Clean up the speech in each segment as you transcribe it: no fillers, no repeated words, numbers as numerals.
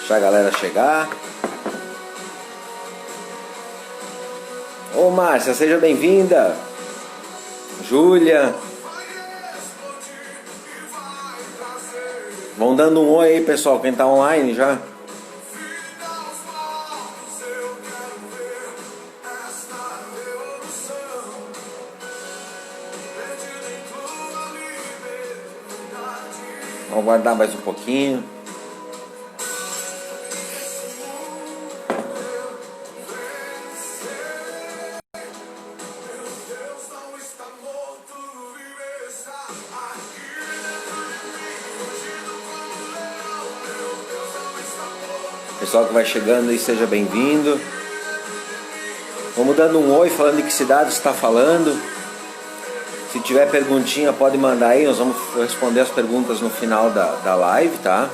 Deixar a galera chegar. Ô Márcia, seja bem-vinda. Júlia. Vão dando um oi aí, pessoal, quem tá online já. Vamos aguardar mais um pouquinho. Pessoal que vai chegando aí, seja bem-vindo. Vamos dando um oi, falando de que cidade você está falando. Se tiver perguntinha, pode mandar aí. Nós vamos responder as perguntas no final da live, tá?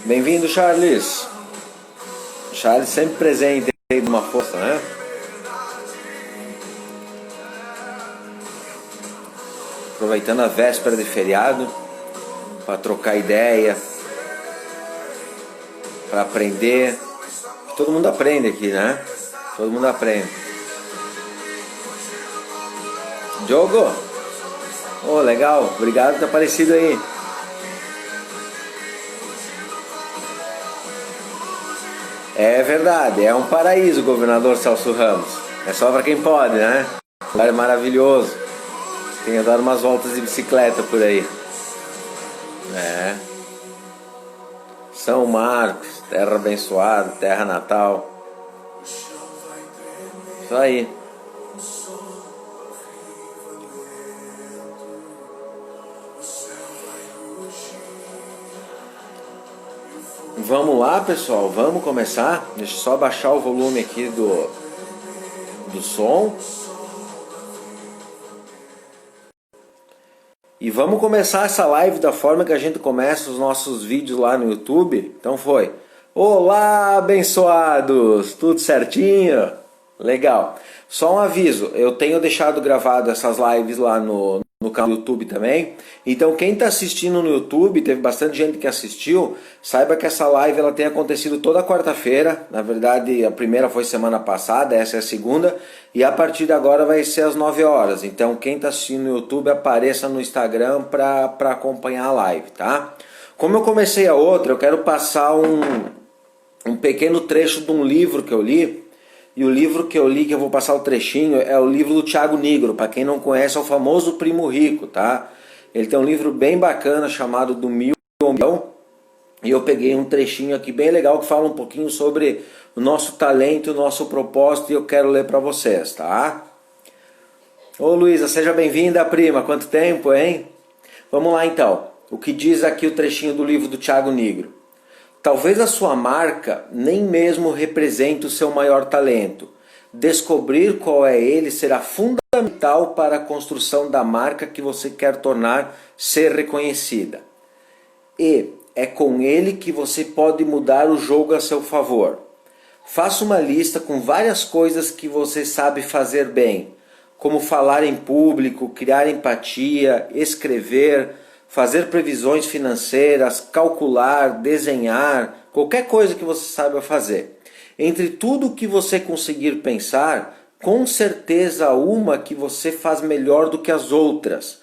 Bem-vindo, Charles. Charles sempre presente aí de uma força, né? Aproveitando a véspera de feriado para trocar ideia, para aprender. Todo mundo aprende aqui, né? Todo mundo aprende. Diogo, oh, legal, obrigado por ter aparecido aí. É verdade, é um paraíso, governador Celso Ramos. É só para quem pode, né? Um lugar maravilhoso. Tenho dado umas voltas de bicicleta por aí. É. São Marcos, terra abençoada, terra natal. Isso aí. Vamos lá, pessoal, vamos começar. Deixa eu só baixar o volume aqui do som. E vamos começar essa live da forma que a gente começa os nossos vídeos lá no YouTube. Então foi: olá, abençoados! Tudo certinho? Legal. Só um aviso, eu tenho deixado gravado essas lives lá no canal do YouTube também. Então quem está assistindo no YouTube, teve bastante gente que assistiu, saiba que essa live ela tem acontecido toda quarta-feira. Na verdade, a primeira foi semana passada, essa é a segunda. E a partir de agora vai ser às 9 horas. Então quem está assistindo no YouTube, apareça no Instagram para acompanhar a live, tá? Como eu comecei a outra, eu quero passar um pequeno trecho de um livro que eu li. E o livro que eu li, que eu vou passar o trechinho, é o livro do Thiago Nigro. Para quem não conhece, é o famoso Primo Rico, tá? Ele tem um livro bem bacana chamado Do Mil ao Milhão. E eu peguei um trechinho aqui bem legal que fala um pouquinho sobre o nosso talento, o nosso propósito, e eu quero ler para vocês, tá? Ô Luísa, seja bem-vinda, prima. Quanto tempo, hein? Vamos lá então. O que diz aqui o trechinho do livro do Thiago Nigro? Talvez a sua marca nem mesmo represente o seu maior talento. Descobrir qual é ele será fundamental para a construção da marca que você quer tornar ser reconhecida. E é com ele que você pode mudar o jogo a seu favor. Faça uma lista com várias coisas que você sabe fazer bem, como falar em público, criar empatia, escrever, fazer previsões financeiras, calcular, desenhar, qualquer coisa que você saiba fazer. Entre tudo que você conseguir pensar, com certeza há uma que você faz melhor do que as outras.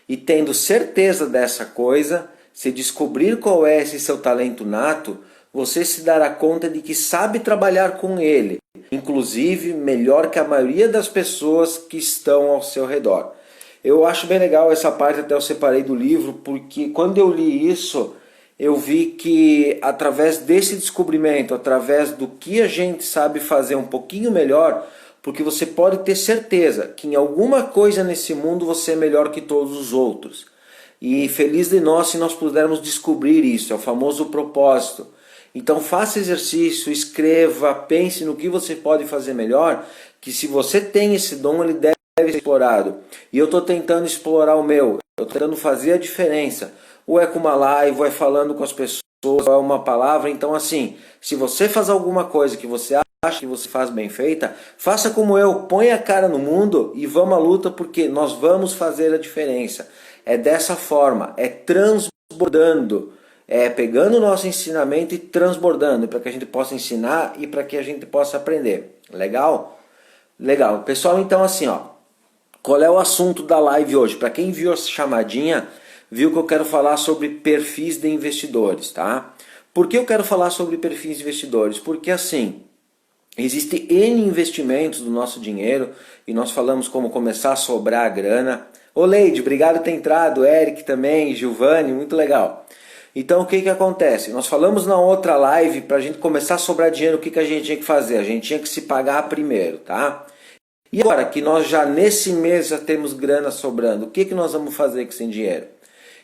E tendo certeza dessa coisa, se descobrir qual é esse seu talento nato, você se dará conta de que sabe trabalhar com ele, inclusive melhor que a maioria das pessoas que estão ao seu redor. Eu acho bem legal essa parte, até eu separei do livro, porque quando eu li isso, eu vi que através desse descobrimento, através do que a gente sabe fazer um pouquinho melhor, porque você pode ter certeza que em alguma coisa nesse mundo você é melhor que todos os outros. E feliz de nós se nós pudermos descobrir isso, é o famoso propósito. Então faça exercício, escreva, pense no que você pode fazer melhor, que se você tem esse dom, ele deve ser explorado. E eu estou tentando explorar o meu, eu estou tentando fazer a diferença. Ou é com uma live, ou é falando com as pessoas, ou é uma palavra. Então assim, se você faz alguma coisa que você acha acha que você faz bem feita, faça como eu, põe a cara no mundo e vamos à luta, porque nós vamos fazer a diferença. É dessa forma, é transbordando, é pegando o nosso ensinamento e transbordando, para que a gente possa ensinar e para que a gente possa aprender. Legal? Legal. Pessoal, então assim, ó, qual é o assunto da live hoje? Para quem viu essa chamadinha, viu que eu quero falar sobre perfis de investidores, tá? Por que eu quero falar sobre perfis de investidores? Porque assim, existem N investimentos do nosso dinheiro e nós falamos como começar a sobrar a grana. Ô Leide, obrigado por ter entrado, Eric também, Giovanni, muito legal. Então o que acontece? Nós falamos na outra live, para a gente começar a sobrar dinheiro, o que a gente tinha que fazer? A gente tinha que se pagar primeiro, tá? E agora que nós já nesse mês já temos grana sobrando, o que nós vamos fazer com esse dinheiro?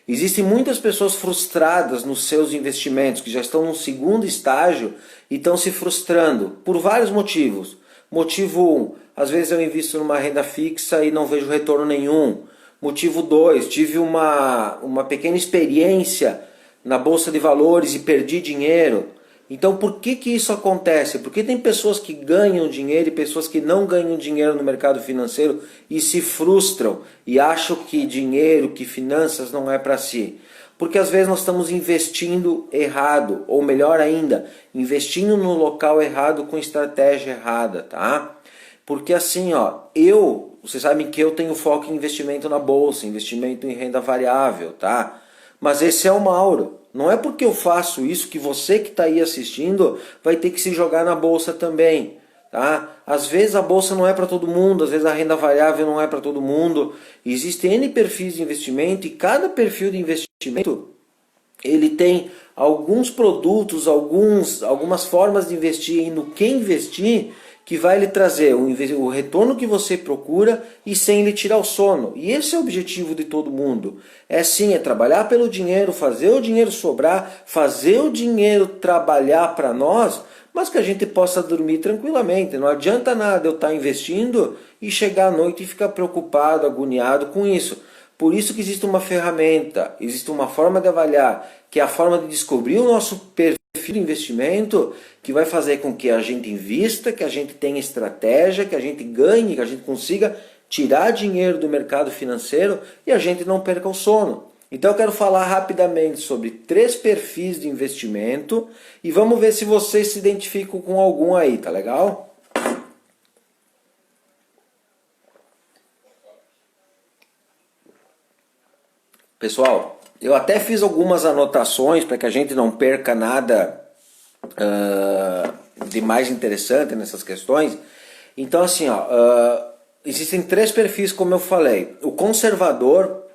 Existem muitas pessoas frustradas nos seus investimentos, que já estão no segundo estágio e estão se frustrando por vários motivos. Motivo 1, às vezes eu invisto numa renda fixa e não vejo retorno nenhum. Motivo 2, tive uma pequena experiência na Bolsa de Valores e perdi dinheiro. Então por que isso acontece? Porque tem pessoas que ganham dinheiro e pessoas que não ganham dinheiro no mercado financeiro e se frustram e acham que dinheiro, que finanças não é para si. Porque às vezes nós estamos investindo errado, ou melhor ainda, investindo no local errado com estratégia errada, tá? Porque assim, ó, vocês sabem que eu tenho foco em investimento na bolsa, investimento em renda variável, tá? Mas esse é o Mauro. Não é porque eu faço isso que você que está aí assistindo vai ter que se jogar na bolsa também. Tá? Às vezes a bolsa não é para todo mundo, às vezes a renda variável não é para todo mundo. Existem N perfis de investimento e cada perfil de investimento ele tem alguns produtos, algumas formas de investir e no que investir que vai lhe trazer o retorno que você procura e sem lhe tirar o sono. E esse é o objetivo de todo mundo. É sim, é trabalhar pelo dinheiro, fazer o dinheiro sobrar, fazer o dinheiro trabalhar para nós, mas que a gente possa dormir tranquilamente. Não adianta nada eu estar investindo e chegar à noite e ficar preocupado, agoniado com isso. Por isso que existe uma ferramenta, existe uma forma de avaliar, que é a forma de descobrir o nosso perfil de investimento, que vai fazer com que a gente invista, que a gente tenha estratégia, que a gente ganhe, que a gente consiga tirar dinheiro do mercado financeiro e a gente não perca o sono. Então eu quero falar rapidamente sobre 3 perfis de investimento e vamos ver se vocês se identificam com algum aí, tá legal? Pessoal, eu até fiz algumas anotações para que a gente não perca nada de mais interessante nessas questões. Então assim, existem 3 perfis como eu falei: o conservador,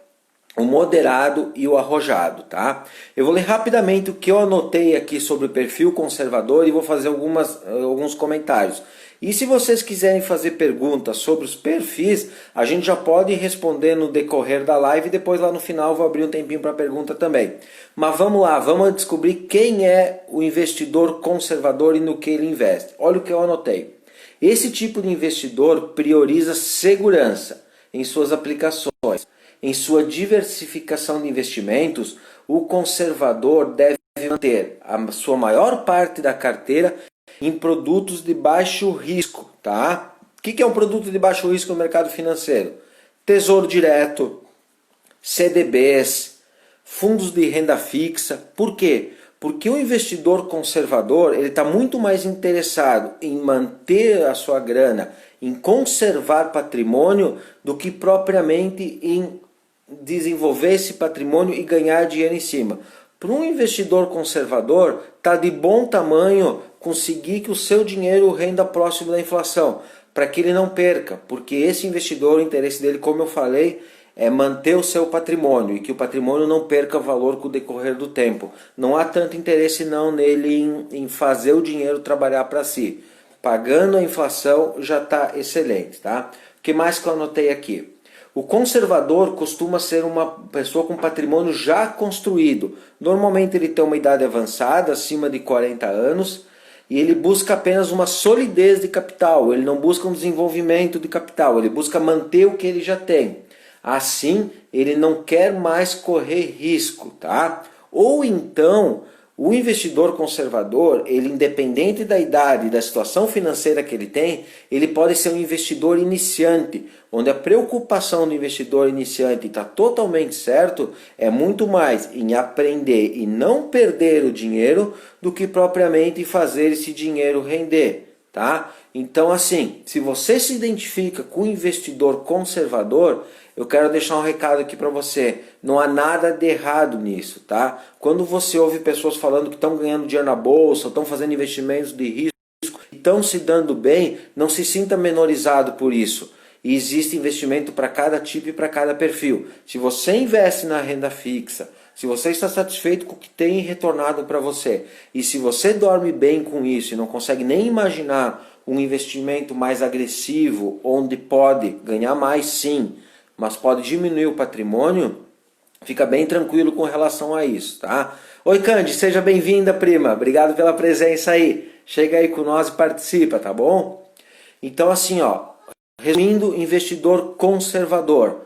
o moderado e o arrojado, tá? Eu vou ler rapidamente o que eu anotei aqui sobre o perfil conservador e vou fazer alguns comentários. E se vocês quiserem fazer perguntas sobre os perfis, a gente já pode responder no decorrer da live e depois lá no final eu vou abrir um tempinho para pergunta também. Mas vamos lá, vamos descobrir quem é o investidor conservador e no que ele investe. Olha o que eu anotei. Esse tipo de investidor prioriza segurança em suas aplicações. Em sua diversificação de investimentos, o conservador deve manter a sua maior parte da carteira em produtos de baixo risco. Tá? O que é um produto de baixo risco no mercado financeiro? Tesouro direto, CDBs, fundos de renda fixa. Por quê? Porque o investidor conservador ele está muito mais interessado em manter a sua grana, em conservar patrimônio, do que propriamente em desenvolver esse patrimônio e ganhar dinheiro em cima. Para um investidor conservador, está de bom tamanho conseguir que o seu dinheiro renda próximo da inflação, para que ele não perca, porque esse investidor, o interesse dele, como eu falei, é manter o seu patrimônio e que o patrimônio não perca valor com o decorrer do tempo. Não há tanto interesse não nele em fazer o dinheiro trabalhar para si. Pagando a inflação já está excelente, tá? O que mais que eu anotei aqui? O conservador costuma ser uma pessoa com patrimônio já construído. Normalmente ele tem uma idade avançada, acima de 40 anos, e ele busca apenas uma solidez de capital. Ele não busca um desenvolvimento de capital, ele busca manter o que ele já tem. Assim, ele não quer mais correr risco, tá? Ou então, O investidor conservador, ele independente da idade e da situação financeira que ele tem, ele pode ser um investidor iniciante, onde a preocupação do investidor iniciante está totalmente certo, é muito mais em aprender e não perder o dinheiro do que propriamente fazer esse dinheiro render, tá? Então assim, se você se identifica com o investidor conservador, eu quero deixar um recado aqui para você. Não há nada de errado nisso, tá? Quando você ouve pessoas falando que estão ganhando dinheiro na bolsa, estão fazendo investimentos de risco, estão se dando bem, não se sinta menorizado por isso. E existe investimento para cada tipo e para cada perfil. Se você investe na renda fixa, se você está satisfeito com o que tem retornado para você, e se você dorme bem com isso e não consegue nem imaginar um investimento mais agressivo, onde pode ganhar mais sim, mas pode diminuir o patrimônio, fica bem tranquilo com relação a isso, tá? Oi Candy, seja bem-vinda, prima. Obrigado pela presença aí. Chega aí com nós e participa, tá bom? Então assim, ó, resumindo, investidor conservador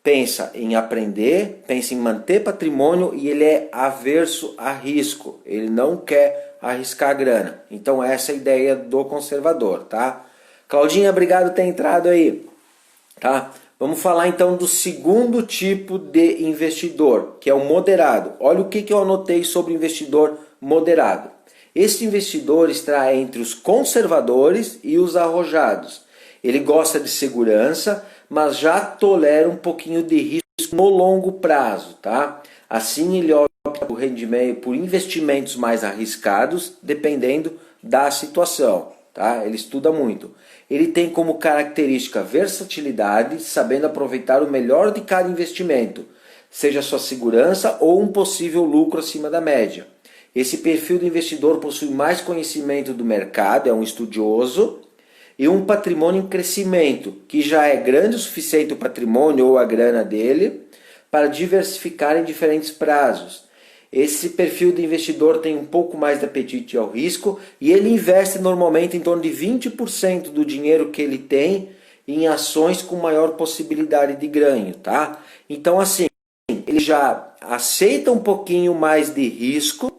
pensa em aprender, pensa em manter patrimônio e ele é averso a risco. Ele não quer arriscar grana. Então essa é a ideia do conservador, tá? Claudinha, obrigado por ter entrado aí, tá? Vamos falar então do segundo tipo de investidor, que é o moderado. Olha o que eu anotei sobre o investidor moderado. Este investidor está entre os conservadores e os arrojados. Ele gosta de segurança, mas já tolera um pouquinho de risco no longo prazo, tá? Assim ele opta por rendimento, por investimentos mais arriscados, dependendo da situação, tá? Ele estuda muito. Ele tem como característica versatilidade, sabendo aproveitar o melhor de cada investimento, seja sua segurança ou um possível lucro acima da média. Esse perfil do investidor possui mais conhecimento do mercado, é um estudioso, e um patrimônio em crescimento, que já é grande o suficiente o patrimônio ou a grana dele para diversificar em diferentes prazos. Esse perfil de investidor tem um pouco mais de apetite ao risco e ele investe normalmente em torno de 20% do dinheiro que ele tem em ações com maior possibilidade de ganho, tá? Então assim, ele já aceita um pouquinho mais de risco,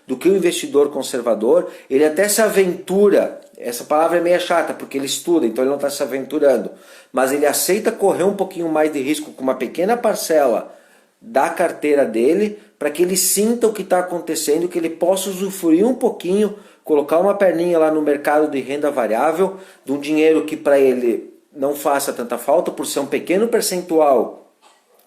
do que o investidor conservador, ele até se aventura, essa palavra é meio chata porque ele estuda, então ele não está se aventurando, mas ele aceita correr um pouquinho mais de risco com uma pequena parcela da carteira dele, para que ele sinta o que está acontecendo, que ele possa usufruir um pouquinho, colocar uma perninha lá no mercado de renda variável, de um dinheiro que para ele não faça tanta falta, por ser um pequeno percentual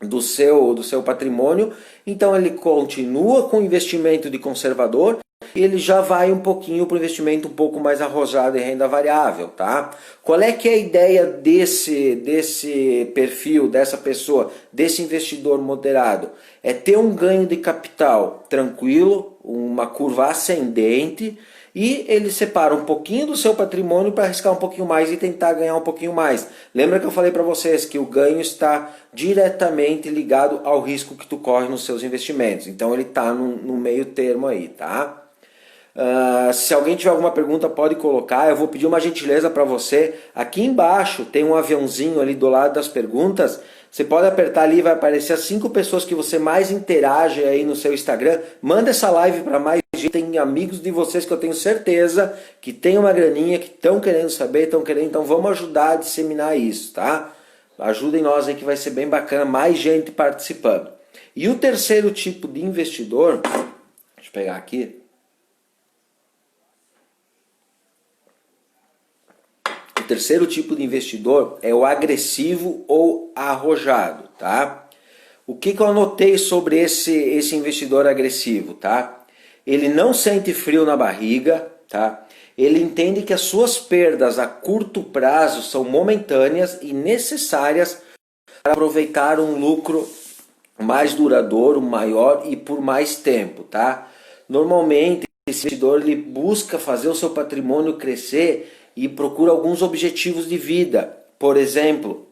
do seu patrimônio. Então ele continua com o investimento de conservador e ele já vai um pouquinho para o investimento um pouco mais arrojado em renda variável, tá? Qual é que é a ideia desse perfil, dessa pessoa, desse investidor moderado? É ter um ganho de capital tranquilo, uma curva ascendente, e ele separa um pouquinho do seu patrimônio para arriscar um pouquinho mais e tentar ganhar um pouquinho mais. Lembra que eu falei para vocês que o ganho está diretamente ligado ao risco que tu corre nos seus investimentos. Então ele está no meio termo aí, tá? Se alguém tiver alguma pergunta pode colocar, eu vou pedir uma gentileza para você. Aqui embaixo tem um aviãozinho ali do lado das perguntas. Você pode apertar ali, vai aparecer as 5 pessoas que você mais interage aí no seu Instagram. Manda essa live para mais gente. Tem amigos de vocês que eu tenho certeza que tem uma graninha, que estão querendo saber, então vamos ajudar a disseminar isso, tá? Ajudem nós aí que vai ser bem bacana, mais gente participando. E o terceiro tipo de investidor, deixa eu pegar aqui. O terceiro tipo de investidor é o agressivo ou arrojado, tá? O que eu anotei sobre esse investidor agressivo, tá? Ele não sente frio na barriga, tá? Ele entende que as suas perdas a curto prazo são momentâneas e necessárias para aproveitar um lucro mais duradouro, maior e por mais tempo, tá? Normalmente esse investidor ele busca fazer o seu patrimônio crescer e procura alguns objetivos de vida. Por exemplo,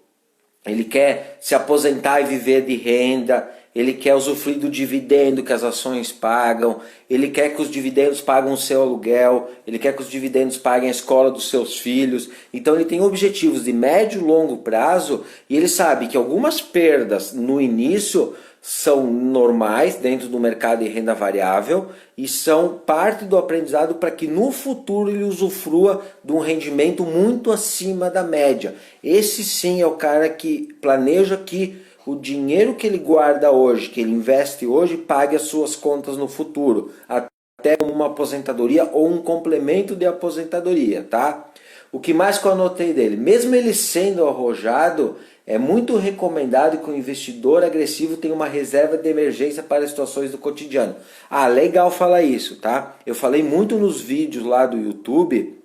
ele quer se aposentar e viver de renda, ele quer usufruir do dividendo que as ações pagam, ele quer que os dividendos paguem o seu aluguel, ele quer que os dividendos paguem a escola dos seus filhos. Então ele tem objetivos de médio e longo prazo e ele sabe que algumas perdas no início são normais dentro do mercado de renda variável e são parte do aprendizado para que no futuro ele usufrua de um rendimento muito acima da média. Esse sim é o cara que planeja que o dinheiro que ele guarda hoje, que ele investe hoje, pague as suas contas no futuro, até como uma aposentadoria ou um complemento de aposentadoria, tá? O que mais que eu anotei dele? Mesmo ele sendo arrojado, é muito recomendado que o investidor agressivo tenha uma reserva de emergência para situações do cotidiano. Ah, legal falar isso, tá? Eu falei muito nos vídeos lá do YouTube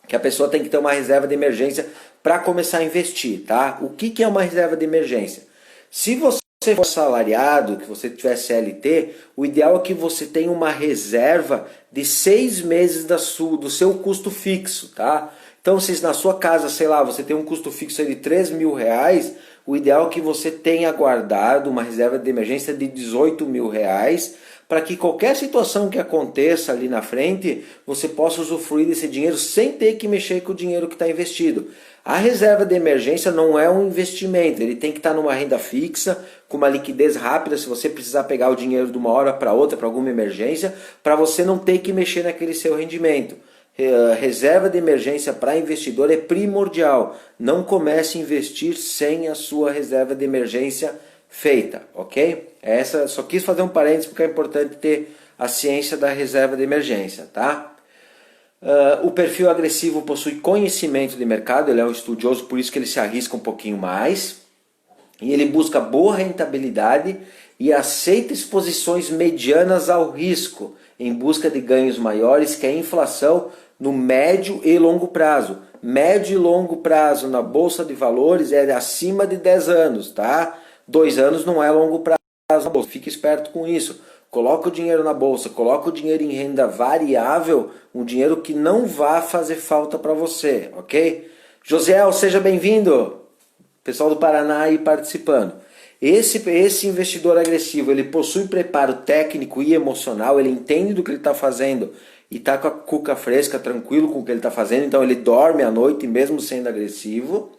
que a pessoa tem que ter uma reserva de emergência para começar a investir, tá? O que é uma reserva de emergência? Se você for assalariado, que você tiver CLT, o ideal é que você tenha uma reserva de 6 meses do seu custo fixo, tá? Então, se na sua casa, sei lá, você tem um custo fixo de R$3.000, o ideal é que você tenha guardado uma reserva de emergência de R$18.000, para que qualquer situação que aconteça ali na frente, você possa usufruir desse dinheiro sem ter que mexer com o dinheiro que está investido. A reserva de emergência não é um investimento, ele tem que estar numa renda fixa, com uma liquidez rápida, se você precisar pegar o dinheiro de uma hora para outra, para alguma emergência, para você não ter que mexer naquele seu rendimento. Reserva de emergência para investidor é primordial. Não comece a investir sem a sua reserva de emergência feita, ok? Só quis fazer um parênteses porque é importante ter a ciência da reserva de emergência, tá? O perfil agressivo possui conhecimento de mercado, ele é um estudioso, por isso que ele se arrisca um pouquinho mais. E ele busca boa rentabilidade e aceita exposições medianas ao risco, em busca de ganhos maiores que a inflação no médio e longo prazo. Médio e longo prazo na Bolsa de Valores é acima de 10 anos, tá? 2 anos não é longo prazo na Bolsa, fique esperto com isso. Coloca o dinheiro na Bolsa, coloca o dinheiro em renda variável, um dinheiro que não vai fazer falta para você, ok? Josiel, seja bem-vindo! Pessoal do Paraná aí participando. Esse investidor agressivo, ele possui preparo técnico e emocional, ele entende do que ele está fazendo e está com a cuca fresca, tranquilo com o que ele está fazendo, então ele dorme à noite mesmo sendo agressivo.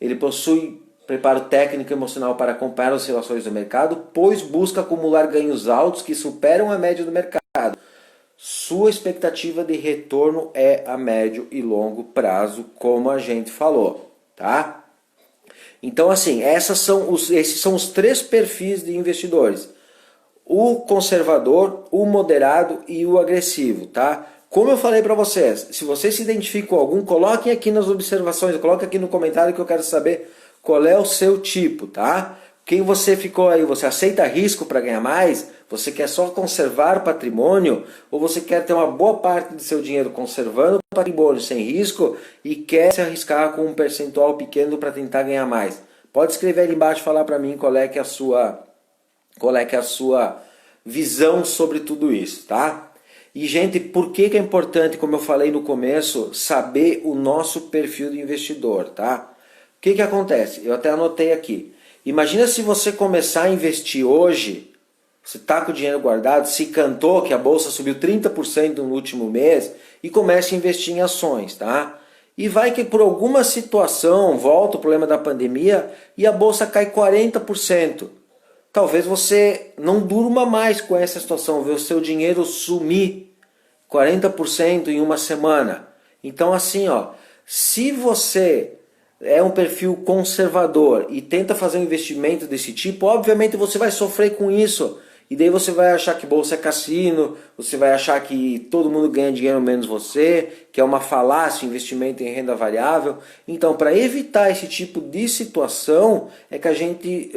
Ele possui preparo técnico e emocional para acompanhar as oscilações do mercado, pois busca acumular ganhos altos que superam a média do mercado. Sua expectativa de retorno é a médio e longo prazo, como a gente falou, tá? Então, assim, esses são os 3 perfis de investidores. O conservador, o moderado e o agressivo, tá? Como eu falei para vocês, se você se identifica com algum, coloquem aqui nas observações, coloque aqui no comentário que eu quero saber qual é o seu tipo, tá? Quem você ficou aí, você aceita risco para ganhar mais? Você quer só conservar patrimônio? Ou você quer ter uma boa parte do seu dinheiro conservando patrimônio sem risco e quer se arriscar com um percentual pequeno para tentar ganhar mais? Pode escrever ali embaixo e falar para mim qual é que é a sua visão sobre tudo isso, tá? E, gente, por que é importante, como eu falei no começo, saber o nosso perfil de investidor, tá? O que acontece? Eu até anotei aqui. Imagina se você começar a investir hoje, você está com o dinheiro guardado, se cantou que a bolsa subiu 30% no último mês e comece a investir em ações, tá? E vai que por alguma situação, volta o problema da pandemia e a bolsa cai 40%. Talvez você não durma mais com essa situação, ver o seu dinheiro sumir 40% em uma semana. Então assim, ó, se você é um perfil conservador e tenta fazer um investimento desse tipo, obviamente você vai sofrer com isso. E daí você vai achar que bolsa é cassino, você vai achar que todo mundo ganha dinheiro menos você, que é uma falácia investimento em renda variável. Então, para evitar esse tipo de situação, é que a gente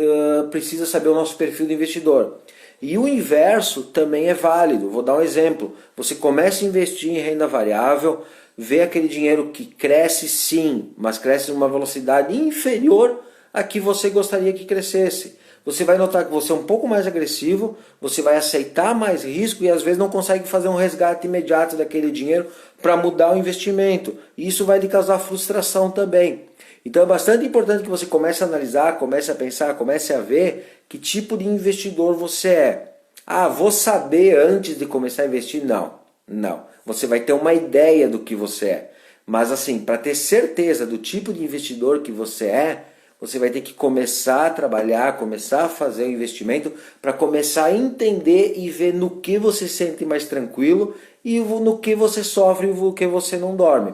precisa saber o nosso perfil de investidor. E o inverso também é válido. Vou dar um exemplo. Você começa a investir em renda variável, vê aquele dinheiro que cresce sim, mas cresce numa velocidade inferior a que você gostaria que crescesse. Você vai notar que você é um pouco mais agressivo, você vai aceitar mais risco e às vezes não consegue fazer um resgate imediato daquele dinheiro para mudar o investimento. E isso vai lhe causar frustração também. Então é bastante importante que você comece a analisar, comece a pensar, comece a ver que tipo de investidor você é. Ah, vou saber antes de começar a investir? Não. Você vai ter uma ideia do que você é. Mas assim, para ter certeza do tipo de investidor que você é, você vai ter que começar a trabalhar, começar a fazer o investimento para começar a entender e ver no que você se sente mais tranquilo e no que você sofre e no que você não dorme.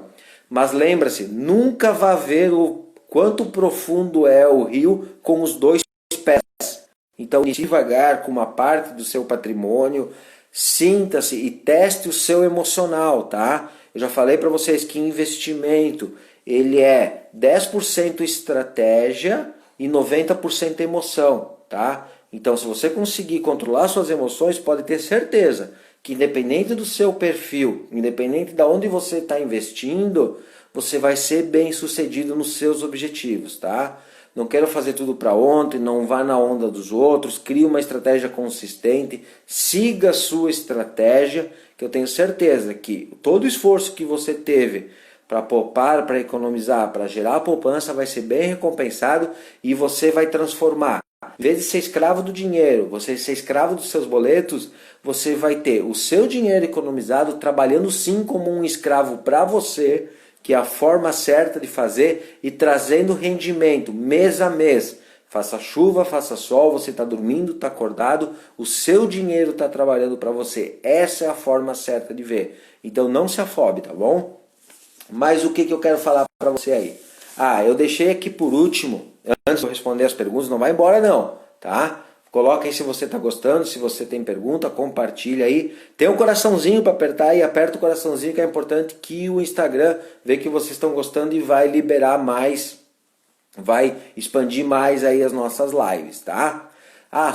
Mas lembra-se, nunca vá ver o quanto profundo é o rio com os dois pés. Então, devagar com uma parte do seu patrimônio, sinta-se e teste o seu emocional, tá? Eu já falei para vocês que investimento, ele é 10% estratégia e 90% emoção, tá? Então, se você conseguir controlar suas emoções, pode ter certeza que independente do seu perfil, independente de onde você está investindo, você vai ser bem sucedido nos seus objetivos, tá? Não quero fazer tudo para ontem, não vá na onda dos outros, crie uma estratégia consistente, siga a sua estratégia, que eu tenho certeza que todo o esforço que você teve para poupar, para economizar, para gerar poupança vai ser bem recompensado e você vai transformar. Em vez de ser escravo do dinheiro, você ser escravo dos seus boletos, você vai ter o seu dinheiro economizado trabalhando sim como um escravo para você, que é a forma certa de fazer e trazendo rendimento mês a mês. Faça chuva, faça sol, você está dormindo, está acordado, o seu dinheiro está trabalhando para você. Essa é a forma certa de ver. Então não se afobe, tá bom? Mas o que eu quero falar para você aí? Eu deixei aqui por último, antes de eu responder as perguntas, não vai embora não, tá? Coloca aí se você está gostando, se você tem pergunta, compartilha aí. Tem um coraçãozinho para apertar aí, aperta o coraçãozinho que é importante que o Instagram vê que vocês estão gostando e vai liberar mais, vai expandir mais aí as nossas lives, tá?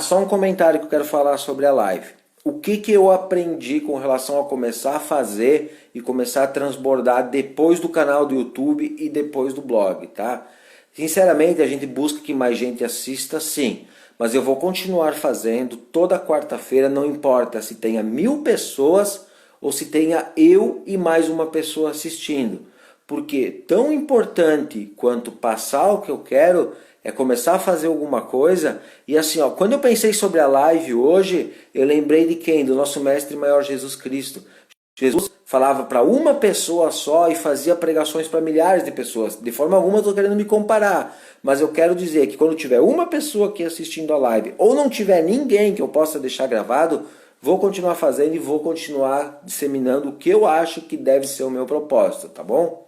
Só um comentário que eu quero falar sobre a live. O que eu aprendi com relação a começar a fazer e começar a transbordar depois do canal do YouTube e depois do blog, tá? Sinceramente, a gente busca que mais gente assista, sim. Mas eu vou continuar fazendo toda quarta-feira, não importa se tenha 1000 pessoas ou se tenha eu e mais uma pessoa assistindo. Porque tão importante quanto passar o que eu quero é começar a fazer alguma coisa. E assim, quando eu pensei sobre a live hoje, eu lembrei de quem? Do nosso mestre maior Jesus Cristo. Jesus falava para uma pessoa só e fazia pregações para milhares de pessoas. De forma alguma eu estou querendo me comparar, mas eu quero dizer que quando tiver uma pessoa aqui assistindo a live, ou não tiver ninguém que eu possa deixar gravado, vou continuar fazendo e vou continuar disseminando o que eu acho que deve ser o meu propósito, tá bom?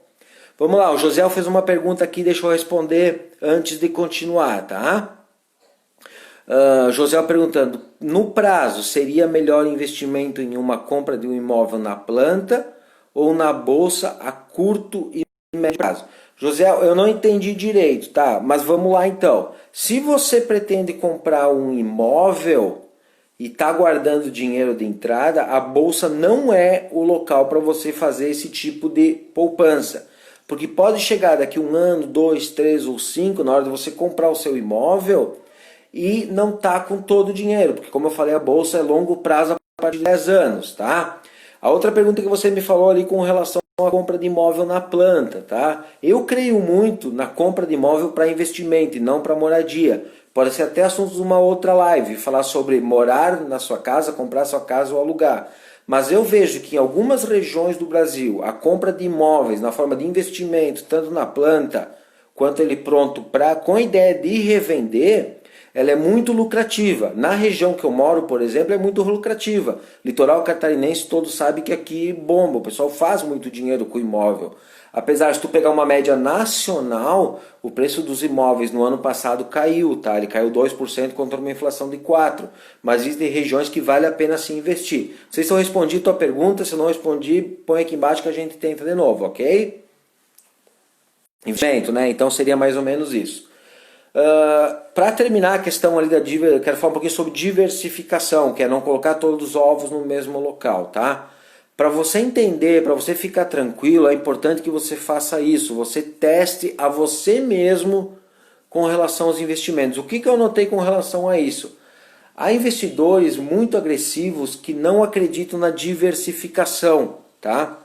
Vamos lá, o José fez uma pergunta aqui, deixa eu responder antes de continuar, tá? José perguntando, no prazo, seria melhor investimento em uma compra de um imóvel na planta ou na bolsa a curto e médio prazo? José, eu não entendi direito, tá? Mas vamos lá então. Se você pretende comprar um imóvel e está guardando dinheiro de entrada, a bolsa não é o local para você fazer esse tipo de poupança. Porque pode chegar daqui 1 ano, 2, 3 ou 5, na hora de você comprar o seu imóvel e não tá com todo o dinheiro, porque como eu falei, a bolsa é longo prazo a partir de 10 anos, tá? A outra pergunta que você me falou ali com relação à compra de imóvel na planta, tá? Eu creio muito na compra de imóvel para investimento e não para moradia. Pode ser até assunto de uma outra live, falar sobre morar na sua casa, comprar sua casa ou alugar. Mas eu vejo que em algumas regiões do Brasil, a compra de imóveis na forma de investimento, tanto na planta quanto ele pronto com a ideia de revender, ela é muito lucrativa. Na região que eu moro, por exemplo, é muito lucrativa. Litoral catarinense, todos sabem que aqui bomba, o pessoal faz muito dinheiro com imóvel. Apesar de tu pegar uma média nacional, o preço dos imóveis no ano passado caiu, tá? Ele caiu 2% contra uma inflação de 4%. Mas existem regiões que vale a pena se investir. Não sei se eu respondi tua pergunta, se eu não respondi, põe aqui embaixo que a gente tenta de novo, ok? Investimento, né? Então seria mais ou menos isso. Para terminar a questão ali da dívida, eu quero falar um pouquinho sobre diversificação, que é não colocar todos os ovos no mesmo local, tá? Para você entender, para você ficar tranquilo, é importante que você faça isso, você teste a você mesmo com relação aos investimentos. O que eu notei com relação a isso? Há investidores muito agressivos que não acreditam na diversificação, tá?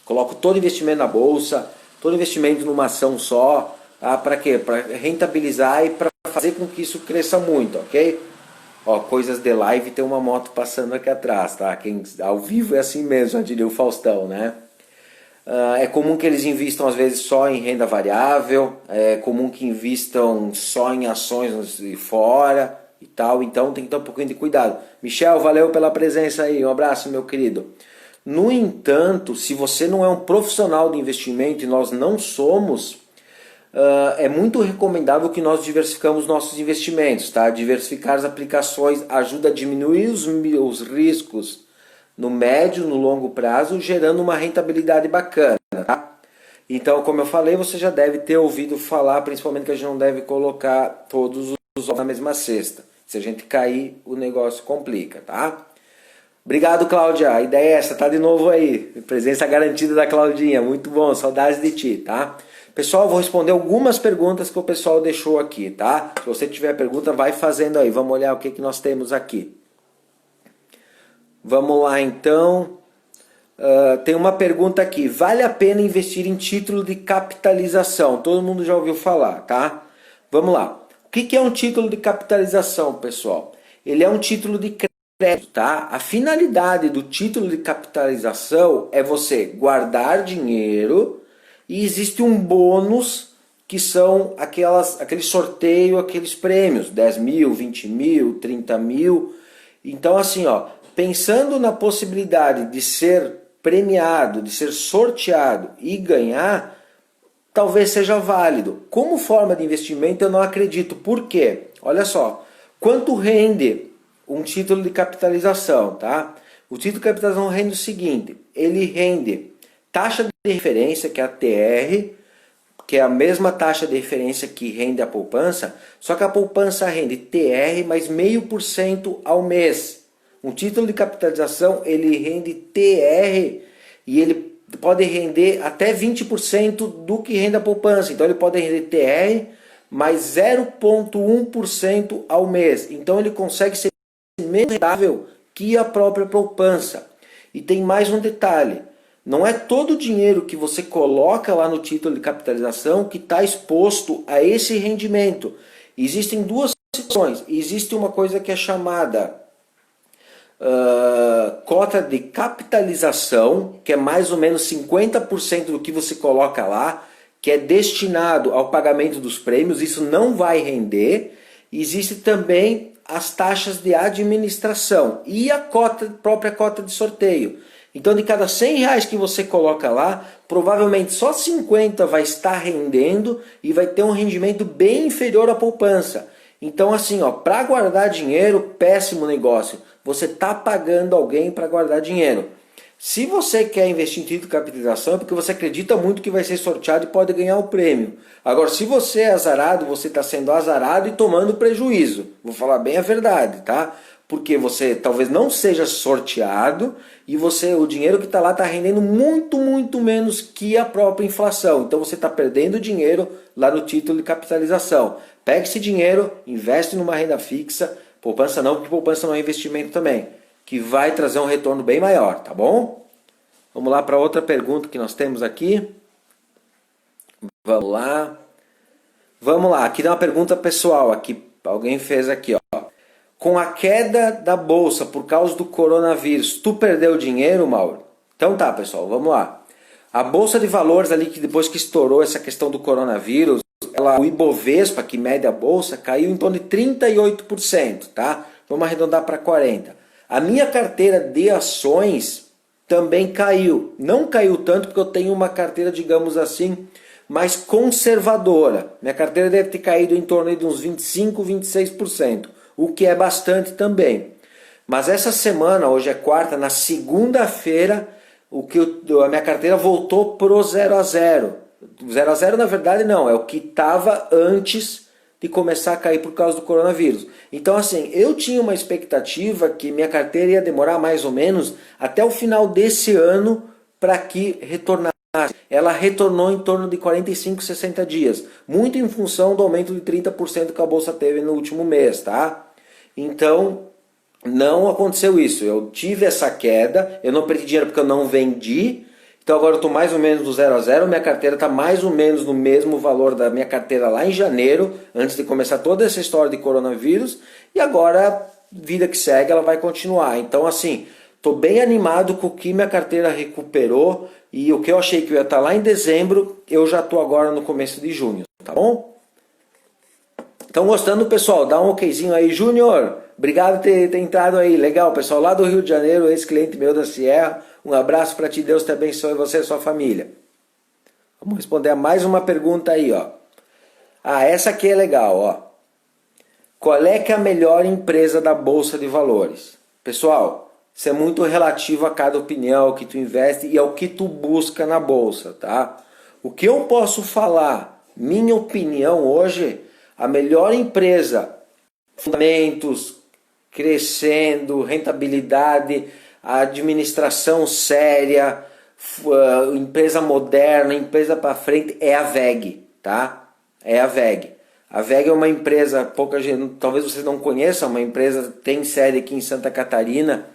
Coloco todo investimento na bolsa, todo investimento numa ação só. Para quê? Para rentabilizar e para fazer com que isso cresça muito, ok? Coisas de live, tem uma moto passando aqui atrás, tá? Quem ao vivo é assim mesmo, já diria o Faustão, né? É comum que eles invistam às vezes só em renda variável, é comum que invistam só em ações e fora e tal, então tem que ter um pouquinho de cuidado. Michel, valeu pela presença aí, um abraço meu querido. No entanto, se você não é um profissional de investimento e nós não somos, é muito recomendável que nós diversificamos nossos investimentos, tá? Diversificar as aplicações ajuda a diminuir os riscos no médio, no longo prazo, gerando uma rentabilidade bacana, tá? Então, como eu falei, você já deve ter ouvido falar, principalmente que a gente não deve colocar todos os ovos na mesma cesta. Se a gente cair, o negócio complica, tá? Obrigado, Cláudia. A ideia é essa, tá de novo aí. Presença garantida da Claudinha. Muito bom, saudades de ti, tá? Pessoal, vou responder algumas perguntas que o pessoal deixou aqui, tá? Se você tiver pergunta, vai fazendo aí. Vamos olhar o que nós temos aqui. Vamos lá, então. Tem uma pergunta aqui. Vale a pena investir em título de capitalização? Todo mundo já ouviu falar, tá? Vamos lá. O que é um título de capitalização, pessoal? Ele é um título de crédito, tá? A finalidade do título de capitalização é você guardar dinheiro e existe um bônus que são aquele sorteio, aqueles prêmios, 10 mil, 20 mil, 30 mil. Então assim, ó, pensando na possibilidade de ser premiado, de ser sorteado e ganhar, talvez seja válido. Como forma de investimento eu não acredito. Por quê? Olha só, quanto rende um título de capitalização, tá? O título de capitalização rende o seguinte, ele rende taxa de referência, que é a TR, que é a mesma taxa de referência que rende a poupança, só que a poupança rende TR mais 0,5% ao mês. Um título de capitalização, ele rende TR e ele pode render até 20% do que rende a poupança. Então ele pode render TR mais 0,1% ao mês. Então ele consegue ser menos rentável que a própria poupança. E tem mais um detalhe. Não é todo o dinheiro que você coloca lá no título de capitalização que está exposto a esse rendimento. Existem duas situações. Existe uma coisa que é chamada cota de capitalização, que é mais ou menos 50% do que você coloca lá, que é destinado ao pagamento dos prêmios, isso não vai render. Existe também as taxas de administração e a própria cota de sorteio. Então de cada 100 reais que você coloca lá, provavelmente só 50 vai estar rendendo e vai ter um rendimento bem inferior à poupança. Então assim, ó, para guardar dinheiro, péssimo negócio. Você está pagando alguém para guardar dinheiro. Se você quer investir em título de capitalização é porque você acredita muito que vai ser sorteado e pode ganhar o prêmio. Agora, se você é azarado, você está sendo azarado e tomando prejuízo. Vou falar bem a verdade, tá? Porque você talvez não seja sorteado e o dinheiro que está lá está rendendo muito, muito menos que a própria inflação. Então você está perdendo dinheiro lá no título de capitalização. Pega esse dinheiro, investe numa renda fixa, poupança não, porque poupança não é investimento também, que vai trazer um retorno bem maior, tá bom? Vamos lá para outra pergunta que nós temos aqui. Vamos lá. Vamos lá, aqui dá uma pergunta pessoal, aqui alguém fez aqui, ó. Com a queda da bolsa por causa do coronavírus, tu perdeu dinheiro, Mauro? Então tá, pessoal, vamos lá. A bolsa de valores ali, que depois que estourou essa questão do coronavírus, o Ibovespa, que mede a bolsa, caiu em torno de 38%, tá? Vamos arredondar para 40%. A minha carteira de ações também caiu. Não caiu tanto porque eu tenho uma carteira, digamos assim, mais conservadora. Minha carteira deve ter caído em torno de uns 25%, 26%, o que é bastante também. Mas essa semana, hoje é quarta, na segunda-feira, a minha carteira voltou pro 0 a 0. 0 a 0 na verdade não, é o que estava antes de começar a cair por causa do coronavírus. Então assim, eu tinha uma expectativa que minha carteira ia demorar mais ou menos até o final desse ano para que retornasse. Ela retornou em torno de 45, 60 dias, muito em função do aumento de 30% que a bolsa teve no último mês, tá? Então, não aconteceu isso. Eu tive essa queda, eu não perdi dinheiro porque eu não vendi. Então agora eu estou mais ou menos do 0 a 0, minha carteira está mais ou menos no mesmo valor da minha carteira lá em janeiro, antes de começar toda essa história de coronavírus, e agora, vida que segue, ela vai continuar. Então assim, Tô bem animado com o que minha carteira recuperou e o que eu achei que eu ia estar lá em dezembro, eu já tô agora no começo de junho, tá bom? Estão gostando, pessoal? Dá um okzinho aí, Júnior. Obrigado por ter entrado aí. Legal, pessoal, lá do Rio de Janeiro, ex-cliente meu da Sierra. Um abraço para ti, Deus te abençoe você e sua família. Vamos responder a mais uma pergunta aí, ó. Ah, essa aqui é legal, ó. Qual é que é a melhor empresa da Bolsa de Valores? Pessoal, isso é muito relativo a cada opinião, ao que tu investe e ao que tu busca na Bolsa, tá? O que eu posso falar, minha opinião hoje, a melhor empresa, fundamentos, crescendo, rentabilidade, administração séria, empresa moderna, empresa para frente, é a WEG, tá? É a WEG. A WEG é uma empresa, pouca gente, talvez vocês não conheçam, uma empresa tem sede aqui em Santa Catarina,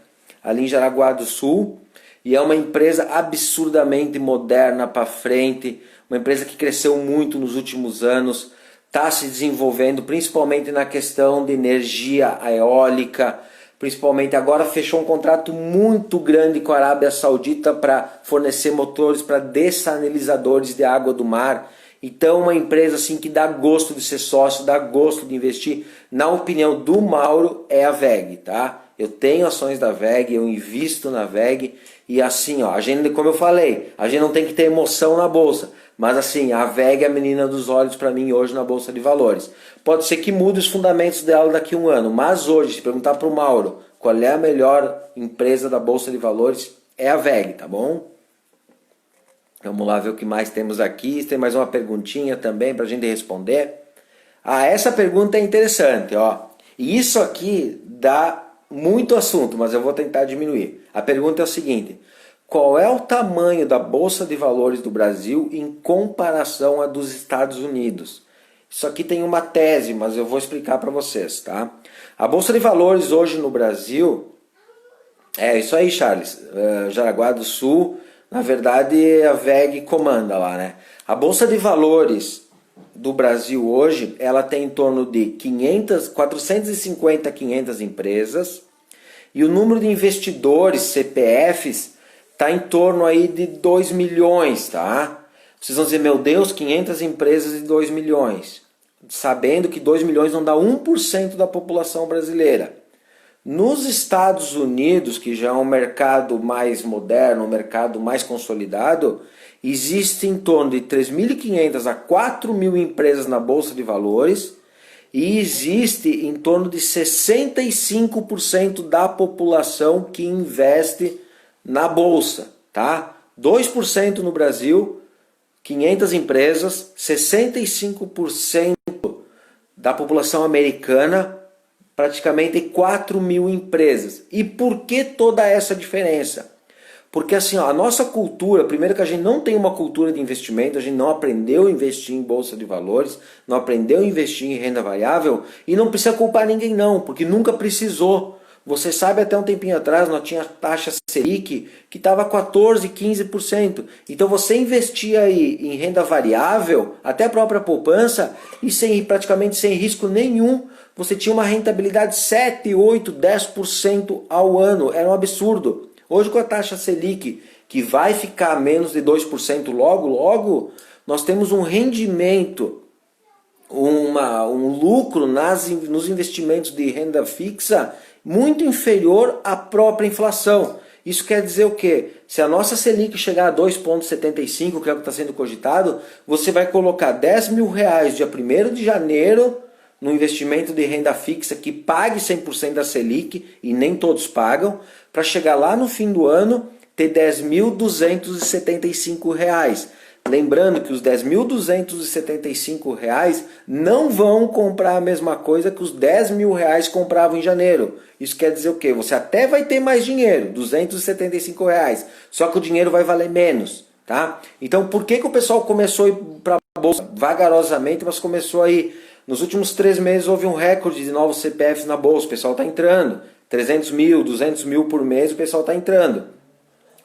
ali em Jaraguá do Sul, e é uma empresa absurdamente moderna para frente, uma empresa que cresceu muito nos últimos anos, está se desenvolvendo principalmente na questão de energia eólica, principalmente agora fechou um contrato muito grande com a Arábia Saudita para fornecer motores para dessalinizadores de água do mar. Então uma empresa assim que dá gosto de ser sócio, dá gosto de investir. Na opinião do Mauro, é a WEG, tá? Eu tenho ações da WEG, eu invisto na WEG e assim, ó, a gente, como eu falei, a gente não tem que ter emoção na bolsa, mas assim, a WEG é a menina dos olhos para mim hoje na Bolsa de Valores. Pode ser que mude os fundamentos dela daqui a um ano, mas hoje, se perguntar para o Mauro qual é a melhor empresa da Bolsa de Valores, é a WEG, tá bom? Vamos lá ver o que mais temos aqui. Tem mais uma perguntinha também para a gente responder. Ah, essa pergunta é interessante, ó. E isso aqui dá muito assunto, mas eu vou tentar diminuir. A pergunta é o seguinte: qual é o tamanho da Bolsa de Valores do Brasil em comparação à dos Estados Unidos? Isso aqui tem uma tese, mas eu vou explicar para vocês, tá? A Bolsa de Valores hoje no Brasil, é isso aí, Charles, Jaraguá do Sul, na verdade a WEG comanda lá, né? A Bolsa de Valores do Brasil hoje, ela tem em torno de 450 a 500 empresas e o número de investidores, CPFs, está em torno aí de 2 milhões, tá? Vocês vão dizer, meu Deus, 500 empresas e 2 milhões. Sabendo que 2 milhões não dá 1% da população brasileira. Nos Estados Unidos, que já é um mercado mais moderno, um mercado mais consolidado, existe em torno de 3.500 a 4.000 empresas na Bolsa de Valores e existe em torno de 65% da população que investe na Bolsa, tá? 2% no Brasil, 500 empresas, 65% da população americana, praticamente 4.000 empresas. E por que toda essa diferença? Porque assim, ó, a nossa cultura, primeiro que a gente não tem uma cultura de investimento, a gente não aprendeu a investir em bolsa de valores, não aprendeu a investir em renda variável e não precisa culpar ninguém não, porque nunca precisou. Você sabe, até um tempinho atrás nós tínhamos taxa Selic que estava 14, 15%. Então você investia aí em renda variável, até a própria poupança, e praticamente sem risco nenhum, você tinha uma rentabilidade 7, 8, 10% ao ano. Era um absurdo. Hoje com a taxa Selic, que vai ficar menos de 2% logo, logo, nós temos um rendimento, um lucro nos investimentos de renda fixa muito inferior à própria inflação. Isso quer dizer o quê? Se a nossa Selic chegar a 2,75, que é o que está sendo cogitado, você vai colocar 10 mil reais dia 1º de janeiro no investimento de renda fixa que pague 100% da Selic, e nem todos pagam, para chegar lá no fim do ano ter 10.275 reais. Lembrando que os 10.275 reais não vão comprar a mesma coisa que os 10 mil reais compravam em janeiro. Isso quer dizer o quê? Você até vai ter mais dinheiro, 275 reais, só que o dinheiro vai valer menos, tá? Então por que o pessoal começou a ir para a bolsa vagarosamente, mas começou a ir? Nos últimos 3 meses houve um recorde de novos CPFs na bolsa, o pessoal está entrando, 300 mil, 200 mil por mês o pessoal está entrando.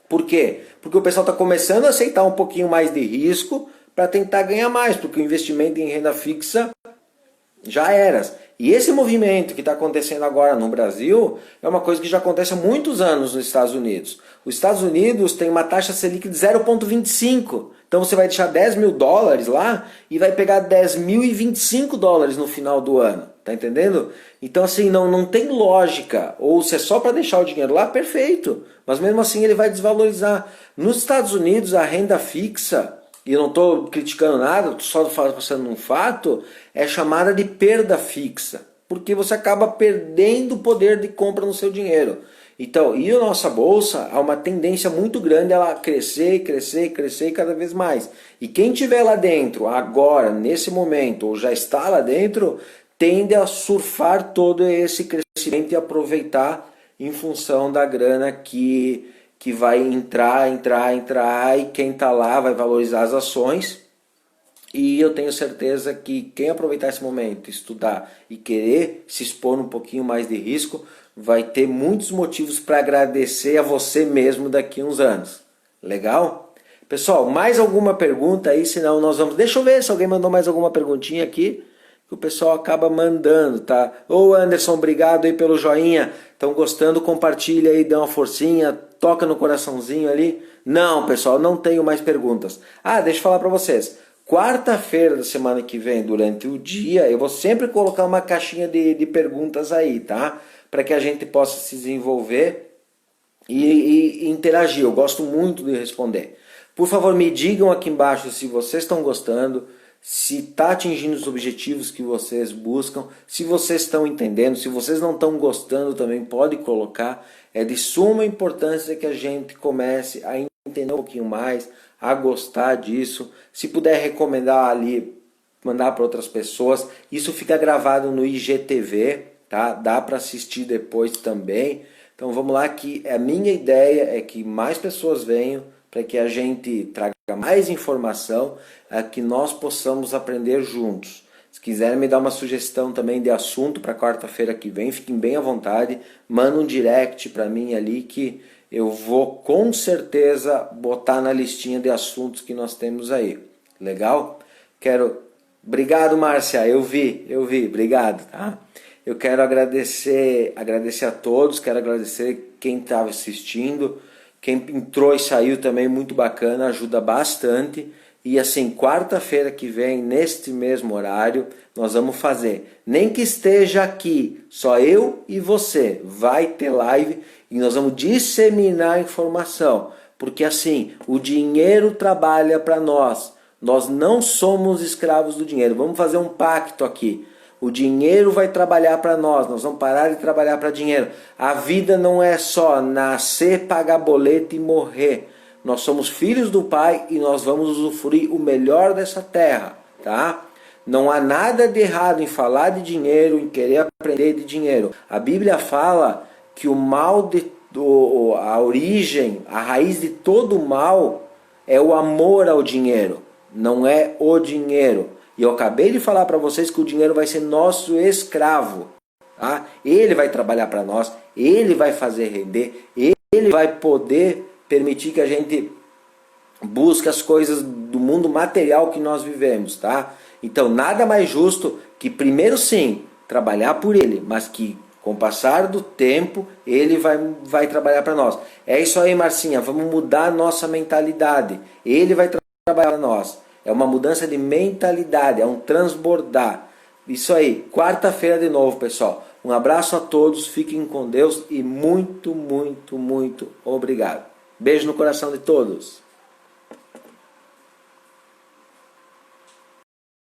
Por quê? Porque o pessoal está começando a aceitar um pouquinho mais de risco para tentar ganhar mais, porque o investimento em renda fixa já eras. E esse movimento que está acontecendo agora no Brasil é uma coisa que já acontece há muitos anos nos Estados Unidos. Os Estados Unidos tem uma taxa Selic de 0,25. Então você vai deixar 10 mil dólares lá e vai pegar 10.025 dólares no final do ano. Tá entendendo? Então assim, não tem lógica. Ou se é só para deixar o dinheiro lá, perfeito. Mas mesmo assim ele vai desvalorizar. Nos Estados Unidos a renda fixa, e eu não estou criticando nada, estou só passando um fato, é chamada de perda fixa, porque você acaba perdendo o poder de compra no seu dinheiro. Então, e a nossa bolsa há uma tendência muito grande ela crescer, crescer, crescer cada vez mais. E quem estiver lá dentro agora, nesse momento, ou já está lá dentro, tende a surfar todo esse crescimento e aproveitar em função da grana que vai entrar, e quem está lá vai valorizar as ações. E eu tenho certeza que quem aproveitar esse momento, estudar e querer se expor um pouquinho mais de risco, vai ter muitos motivos para agradecer a você mesmo daqui a uns anos. Legal? Pessoal, mais alguma pergunta aí? Senão nós vamos... Deixa eu ver se alguém mandou mais alguma perguntinha aqui, que o pessoal acaba mandando, tá? Ô Anderson, obrigado aí pelo joinha. Estão gostando? Compartilha aí, dá uma forcinha, toca no coraçãozinho ali. Não, pessoal, não tenho mais perguntas. Ah, deixa eu falar para vocês. Quarta-feira da semana que vem, durante o dia, eu vou sempre colocar uma caixinha de perguntas aí, tá? Para que a gente possa se desenvolver e interagir. Eu gosto muito de responder. Por favor, me digam aqui embaixo se vocês estão gostando, se está atingindo os objetivos que vocês buscam, se vocês estão entendendo, se vocês não estão gostando também pode colocar. É de suma importância que a gente comece a entender um pouquinho mais, a gostar disso. Se puder recomendar ali, mandar para outras pessoas, isso fica gravado no IGTV, tá? Dá para assistir depois também. Então vamos lá, que a minha ideia é que mais pessoas venham, para que a gente traga mais informação, que nós possamos aprender juntos. Se quiserem me dar uma sugestão também de assunto para quarta-feira que vem, fiquem bem à vontade, manda um direct para mim ali que eu vou com certeza botar na listinha de assuntos que nós temos aí. Legal? Obrigado, Márcia, eu vi, obrigado, tá? Eu quero agradecer a todos, quero agradecer quem estava assistindo, quem entrou e saiu também, muito bacana, ajuda bastante. E assim, quarta-feira que vem, neste mesmo horário, nós vamos fazer. Nem que esteja aqui, só eu e você, vai ter live e nós vamos disseminar informação. Porque assim, o dinheiro trabalha para nós. Nós não somos escravos do dinheiro. Vamos fazer um pacto aqui. O dinheiro vai trabalhar para nós vamos parar de trabalhar para dinheiro. A vida não é só nascer, pagar boleto e morrer. Nós somos filhos do Pai e nós vamos usufruir o melhor dessa terra, tá? Não há nada de errado em falar de dinheiro, em querer aprender de dinheiro. A Bíblia fala que o mal, a origem, a raiz de todo o mal é o amor ao dinheiro, não é o dinheiro. E eu acabei de falar para vocês que o dinheiro vai ser nosso escravo. Tá? Ele vai trabalhar para nós, ele vai fazer render, ele vai poder permitir que a gente busque as coisas do mundo material que nós vivemos. Tá? Então nada mais justo que primeiro sim, trabalhar por ele, mas que com o passar do tempo ele vai trabalhar para nós. É isso aí, Marcinha, vamos mudar a nossa mentalidade. Ele vai trabalhar para nós. É uma mudança de mentalidade, é um transbordar. Isso aí, quarta-feira de novo, pessoal. Um abraço a todos, fiquem com Deus e muito, muito, muito obrigado. Beijo no coração de todos.